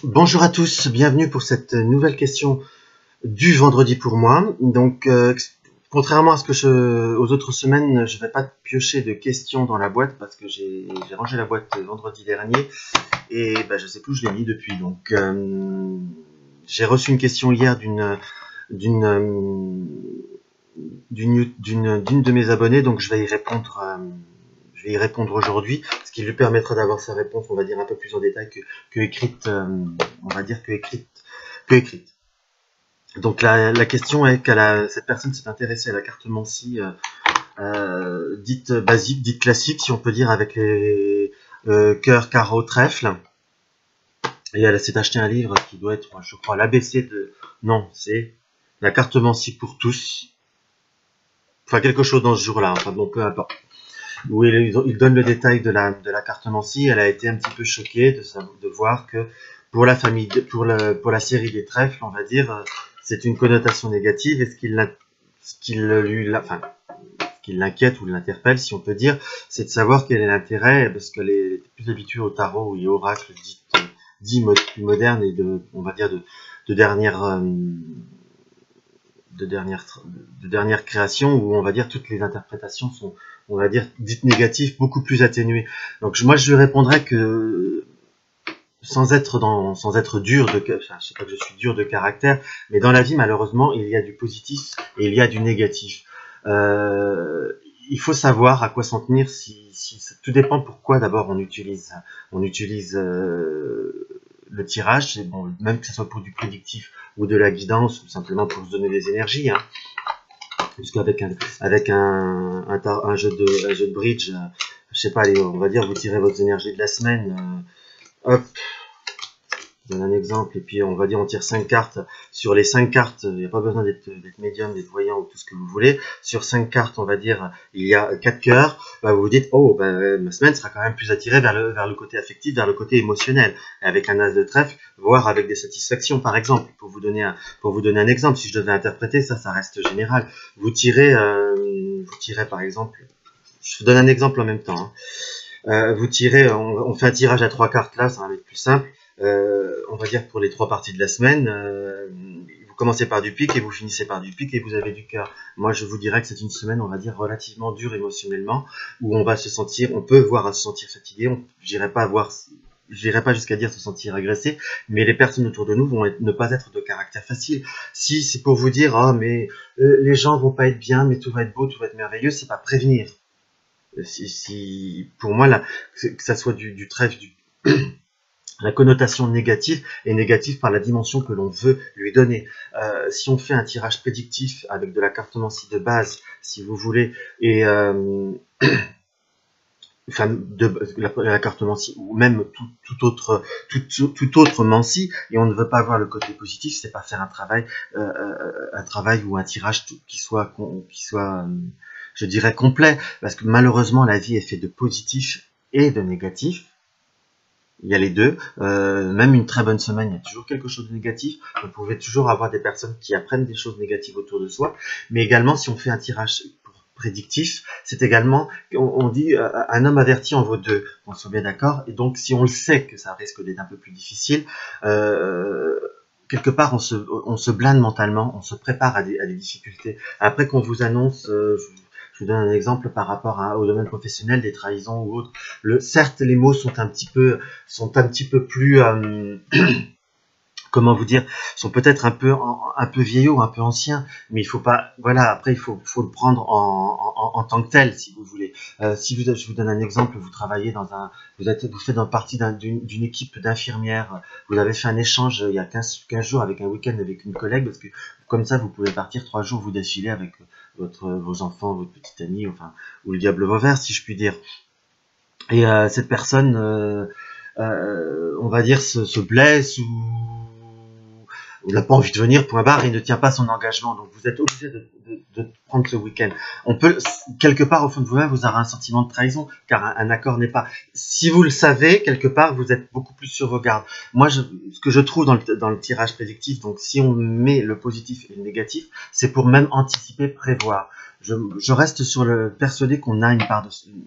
Bonjour à tous, bienvenue pour cette nouvelle question du vendredi pour moi. Donc, contrairement à aux autres semaines, je ne vais pas piocher de questions dans la boîte parce que j'ai rangé la boîte vendredi dernier et je ne sais plus où je l'ai mis depuis. Donc, j'ai reçu une question hier d'une d'une de mes abonnées, donc je vais y répondre. Je vais y répondre aujourd'hui, ce qui lui permettra d'avoir sa réponse, on va dire, un peu plus en détail que écrite, on va dire que écrite. Donc la question est cette personne s'est intéressée à la cartomancie dite basique, dite classique, si on peut dire, avec les cœurs, carreaux, trèfle. Et elle s'est acheté un livre qui doit être, je crois, l'ABC de... Non, c'est la cartomancie pour tous. Enfin, quelque chose dans ce jour-là, enfin bon, peu importe. Où il donne le détail de la cartomancie. Elle a été un petit peu choquée de voir que pour la famille, pour la série des trèfles, on va dire, c'est une connotation négative. Et ce qui l'inquiète ou l'interpelle, si on peut dire, c'est de savoir quel est l'intérêt, parce qu'elle est plus habituée au tarot et aux oracles dits plus modernes et on va dire, de dernière création, où on va dire toutes les interprétations sont, on va dire, dites négatives, beaucoup plus atténuées. Donc moi je lui répondrais que sans être dur de, enfin, je sais pas que je suis dur de caractère, mais dans la vie malheureusement il y a du positif et il y a du négatif. Il faut savoir à quoi s'en tenir. Tout dépend pourquoi d'abord on utilise le tirage, bon, même que ce soit pour du prédictif ou de la guidance ou simplement pour se donner des énergies, hein. Puisqu'avec un jeu de bridge, je sais pas, allez, on va dire vous tirez votre énergie de la semaine, hop, je donne un exemple, et puis on va dire on tire 5 cartes. Sur les 5 cartes, il n'y a pas besoin d'être médium, d'être voyant ou tout ce que vous voulez. Sur 5 cartes, on va dire, il y a 4 cœurs. Vous vous dites, oh, ma semaine sera quand même plus attirée vers le côté affectif, vers le côté émotionnel. Avec un as de trèfle, voire avec des satisfactions, par exemple. Pour vous donner un exemple, si je devais interpréter, ça reste général. Vous tirez par exemple, je vous donne un exemple en même temps, hein. Vous tirez, on fait un tirage à 3 cartes là, ça va être plus simple. On va dire pour les 3 parties de la semaine, vous commencez par du pique et vous finissez par du pique et vous avez du cœur. Moi, je vous dirais que c'est une semaine, on va dire, relativement dure émotionnellement, où on peut voir à se sentir fatigué. J'irai pas jusqu'à dire se sentir agressé, mais les personnes autour de nous vont ne pas être de caractère facile. Si c'est pour vous dire, oh, mais les gens vont pas être bien, mais tout va être beau, tout va être merveilleux, c'est pas prévenir. Pour moi, là, que ça soit du trèfle, la connotation négative est négative par la dimension que l'on veut lui donner. Si on fait un tirage prédictif avec de la cartomancie de base, si vous voulez, et enfin la cartomancie ou même toute autre mancie, et on ne veut pas avoir le côté positif, c'est pas faire un travail ou un tirage qui soit je dirais complet, parce que malheureusement la vie est faite de positif et de négatif. Il y a les deux. Même une très bonne semaine, il y a toujours quelque chose de négatif. Vous pouvez toujours avoir des personnes qui apprennent des choses négatives autour de soi. Mais également, si on fait un tirage prédictif, c'est également, on dit, un homme averti en vaut deux. On soit bien d'accord. Et donc, si on le sait que ça risque d'être un peu plus difficile, quelque part, on se blinde mentalement, on se prépare à des difficultés. Après qu'on vous annonce... je vous donne un exemple par rapport au domaine professionnel, des trahisons ou autres. Certes, les mots sont un petit peu plus, comment vous dire, sont peut-être un peu vieillots, un peu anciens, mais il faut pas, voilà, après il faut le prendre en tant que tel, si vous voulez. Je vous donne un exemple, vous travaillez vous faites partie d'une équipe d'infirmières, vous avez fait un échange il y a 15 jours avec un week-end avec une collègue, parce que comme ça vous pouvez partir 3 jours vous défiler avec vos enfants, votre petite amie, enfin, ou le diable vauvert, si je puis dire. Et cette personne, on va dire, se blesse ou n'a pas envie de venir, point barre, et ne tient pas son engagement. Donc vous êtes obligé de prendre ce week-end. On peut, quelque part, au fond de vous-même, vous aurez un sentiment de trahison, car un accord n'est pas... Si vous le savez, quelque part, vous êtes beaucoup plus sur vos gardes. Moi, ce que je trouve dans le tirage prédictif, donc si on met le positif et le négatif, c'est pour même anticiper, prévoir. Je reste persuadé qu'on a une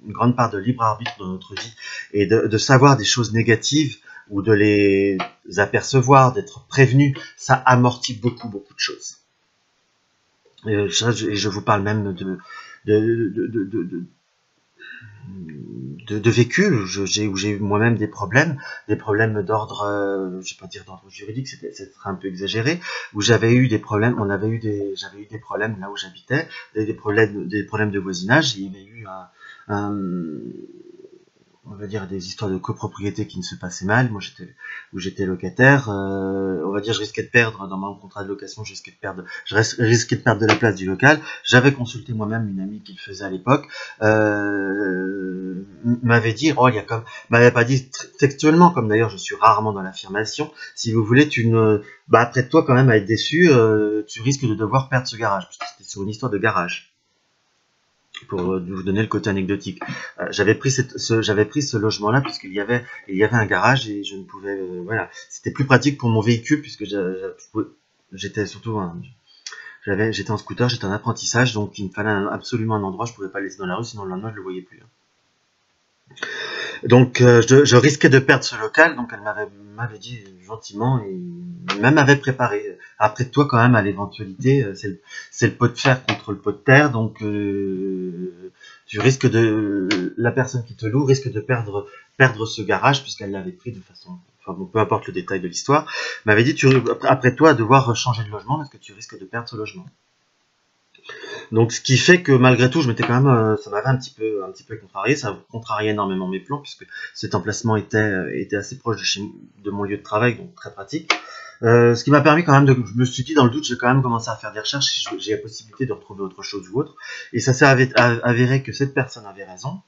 grande part de libre arbitre dans notre vie, et de savoir des choses négatives, ou de les apercevoir, d'être prévenu, ça amortit beaucoup de choses. Et je vous parle même de vécu où j'ai eu moi-même des problèmes d'ordre, je vais pas dire d'ordre juridique, c'est un peu exagéré, où j'avais eu des problèmes, j'avais eu des problèmes là où j'habitais, des problèmes de voisinage, il y avait eu on va dire des histoires de copropriété qui ne se passaient mal. Moi, j'étais locataire. On va dire, je risquais de perdre dans mon contrat de location, je risquais de perdre de la place du local. J'avais consulté moi-même une amie qui le faisait à l'époque. M'avait dit, m'avait pas dit textuellement, comme d'ailleurs je suis rarement dans l'affirmation. Si vous voulez, après toi quand même à être déçu, tu risques de devoir perdre ce garage, parce que c'était sur une histoire de garage. Pour vous donner le côté anecdotique, j'avais pris ce logement-là puisqu'il y avait un garage et je ne pouvais, voilà, c'était plus pratique pour mon véhicule puisque j'étais surtout j'étais en scooter, j'étais en apprentissage, donc il me fallait absolument un endroit, je pouvais pas le laisser dans la rue, sinon le lendemain je le voyais plus. Donc je risquais de perdre ce local, donc elle m'avait dit gentiment et même m'avait préparé. Après toi quand même à l'éventualité, c'est le pot de fer contre le pot de terre, donc tu risques la personne qui te loue risque de perdre ce garage puisqu'elle l'avait pris de façon, enfin bon, peu importe le détail de l'histoire, m'avait dit après toi devoir changer de logement parce que tu risques de perdre ce logement. Donc, ce qui fait que malgré tout, je m'étais quand même, ça m'avait un petit peu contrarié, ça contrariait énormément mes plans puisque cet emplacement était assez proche de mon lieu de travail, donc très pratique. Ce qui m'a permis quand même je me suis dit dans le doute, j'ai quand même commencé à faire des recherches si j'ai la possibilité de retrouver autre chose ou autre, et ça s'est avéré que cette personne avait raison.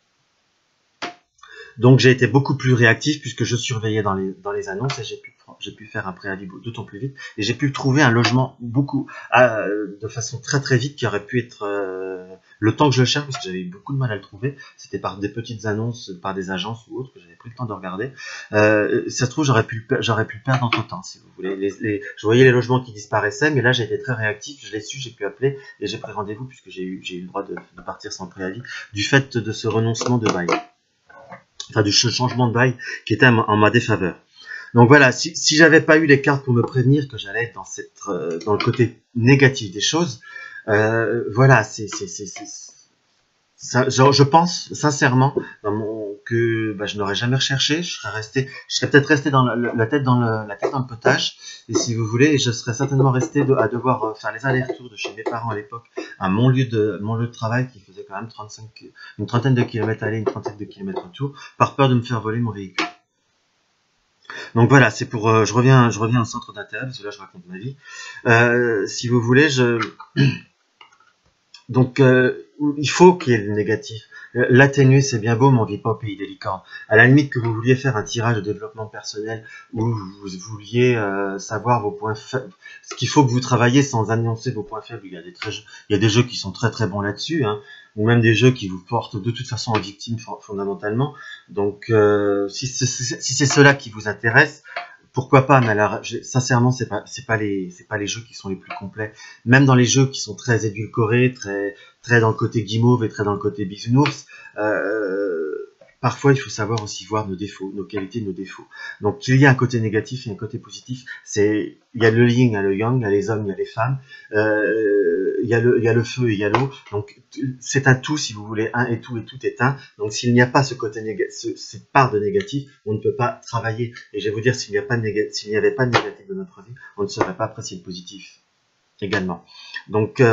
Donc j'ai été beaucoup plus réactif puisque je surveillais dans les annonces et j'ai pu faire un préavis d'autant plus vite et j'ai pu trouver un logement de façon très vite qui aurait pu être le temps que je le cherche parce que j'avais eu beaucoup de mal à le trouver. C'était par des petites annonces, par des agences ou autres que j'avais pris le temps de regarder. Ça se trouve j'aurais pu perdre entre temps si vous voulez. Je voyais les logements qui disparaissaient, mais là j'ai été très réactif, je l'ai su, j'ai pu appeler et j'ai pris rendez-vous puisque j'ai eu le droit de partir sans préavis du fait de ce renoncement de bail. Enfin, du changement de bail qui était en ma défaveur. Donc voilà, si j'avais pas eu les cartes pour me prévenir que j'allais être dans le côté négatif des choses, voilà, je pense sincèrement que je n'aurais jamais recherché, je serais peut-être resté dans la tête dans le potage, et si vous voulez, je serais certainement resté à devoir faire les allers-retours de chez mes parents à l'époque à mon lieu de travail qui faisait quand même une trentaine de kilomètres aller, une trentaine de kilomètres retour, par peur de me faire voler mon véhicule. Donc voilà, c'est pour je reviens au centre d'intérêt parce que là je raconte ma vie. Si vous voulez, donc il faut qu'il y ait le négatif. L'atténuer, c'est bien beau, mais on vit pas au pays des licornes. À la limite que vous vouliez faire un tirage de développement personnel où vous vouliez savoir vos points faibles, ce qu'il faut que vous travaillez sans annoncer vos points faibles. Il y a des jeux qui sont très bons là-dessus, hein, ou même des jeux qui vous portent de toute façon en victime fondamentalement. Donc si c'est cela qui vous intéresse, pourquoi pas, mais alors, sincèrement, c'est pas les jeux qui sont les plus complets. Même dans les jeux qui sont très édulcorés, très dans le côté guimauve et très dans le côté bisounours, parfois il faut savoir aussi voir nos défauts, nos qualités, nos défauts. Donc il y a un côté négatif et un côté positif. Il y a le yin, il y a le yang, il y a les hommes, il y a les femmes, il y a le feu et il y a l'eau. Donc c'est un tout si vous voulez, un et tout est un. Donc s'il n'y a pas ce côté cette part de négatif, on ne peut pas travailler. Et je vais vous dire, s'il n'y avait pas de négatif dans notre vie, on ne saurait pas apprécier le positif également. Donc il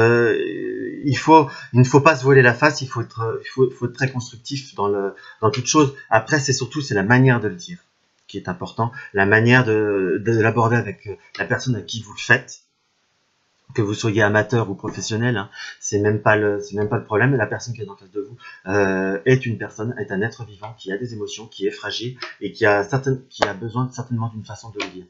ne faut pas se voiler la face, il faut être très constructif dans toute chose. Après c'est la manière de le dire qui est important, la manière de l'aborder avec la personne à qui vous le faites, que vous soyez amateur ou professionnel, hein, c'est même pas le problème. La personne qui est en face de vous est un être vivant qui a des émotions, qui est fragile et qui a besoin certainement d'une façon de le dire.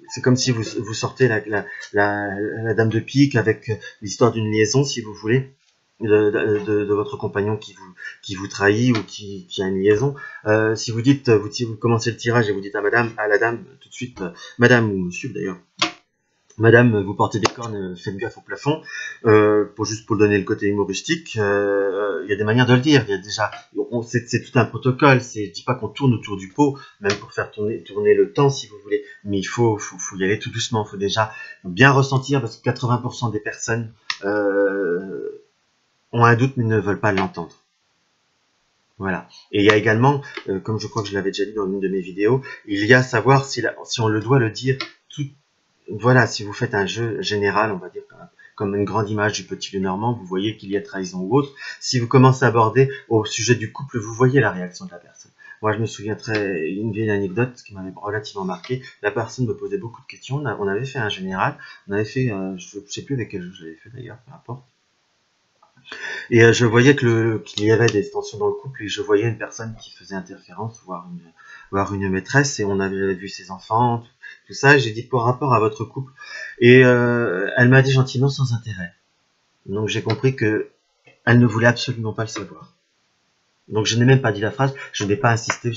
C'est comme si vous sortez la dame de pique avec l'histoire d'une liaison, si vous voulez, de votre compagnon qui vous trahit ou qui a une liaison. Si vous commencez le tirage et vous dites à la dame tout de suite, madame ou monsieur d'ailleurs, Madame, vous portez des cornes, faites gaffe au plafond. Juste pour donner le côté humoristique, il y a des manières de le dire. Il y a déjà, c'est tout un protocole. Je dis pas qu'on tourne autour du pot, même pour faire tourner le temps si vous voulez. Mais il faut y aller tout doucement. Il faut déjà bien ressentir, parce que 80% des personnes ont un doute mais ne veulent pas l'entendre. Voilà. Et il y a également, comme je crois que je l'avais déjà dit dans une de mes vidéos, il y a à savoir si on le doit le dire tout. Voilà, si vous faites un jeu général, on va dire comme une grande image du Petit Lenormand, vous voyez qu'il y a trahison ou autre. Si vous commencez à aborder au sujet du couple, vous voyez la réaction de la personne. Moi, je me souviens une vieille anecdote qui m'avait relativement marqué. La personne me posait beaucoup de questions. On avait fait un général. On avait fait, je ne sais plus avec quel jeu je l'avais fait d'ailleurs, peu importe. Et je voyais qu'il y avait des tensions dans le couple et je voyais une personne qui faisait interférence, voire une maîtresse, et on avait vu ses enfants, tout ça. J'ai dit par rapport à votre couple. Et elle m'a dit gentiment sans intérêt. Donc j'ai compris que elle ne voulait absolument pas le savoir. Donc je n'ai même pas dit la phrase, je n'ai pas insisté.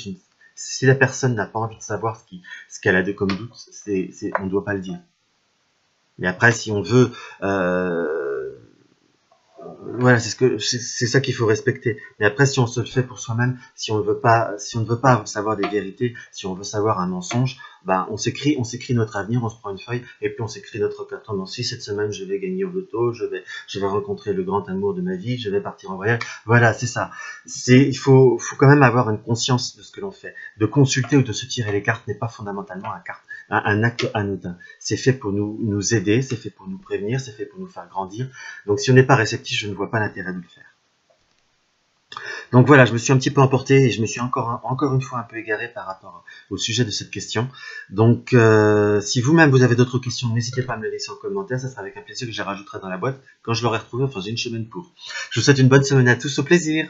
Si la personne n'a pas envie de savoir ce qu'elle a de comme doute, on ne doit pas le dire. Mais après, si on veut... voilà, c'est ça qu'il faut respecter. Mais après, si on se le fait pour soi-même, si on ne veut pas savoir des vérités, si on veut savoir un mensonge, ben on s'écrit notre avenir, on se prend une feuille et puis on s'écrit notre carton. Dans cette semaine, je vais gagner au loto, je vais rencontrer le grand amour de ma vie, je vais partir en voyage. Voilà, c'est ça. Il faut quand même avoir une conscience de ce que l'on fait. De consulter ou de se tirer les cartes n'est pas fondamentalement un acte anodin. C'est fait pour nous aider, c'est fait pour nous prévenir, c'est fait pour nous faire grandir. Donc si on n'est pas réceptif, je ne vois pas l'intérêt de le faire. Donc voilà, je me suis un petit peu emporté et je me suis encore une fois un peu égaré par rapport au sujet de cette question. Donc si vous-même vous avez d'autres questions, n'hésitez pas à me les laisser en commentaire, ça sera avec un plaisir que je les rajouterai dans la boîte quand je l'aurai retrouvé, enfin j'ai une semaine pour. Je vous souhaite une bonne semaine à tous, au plaisir.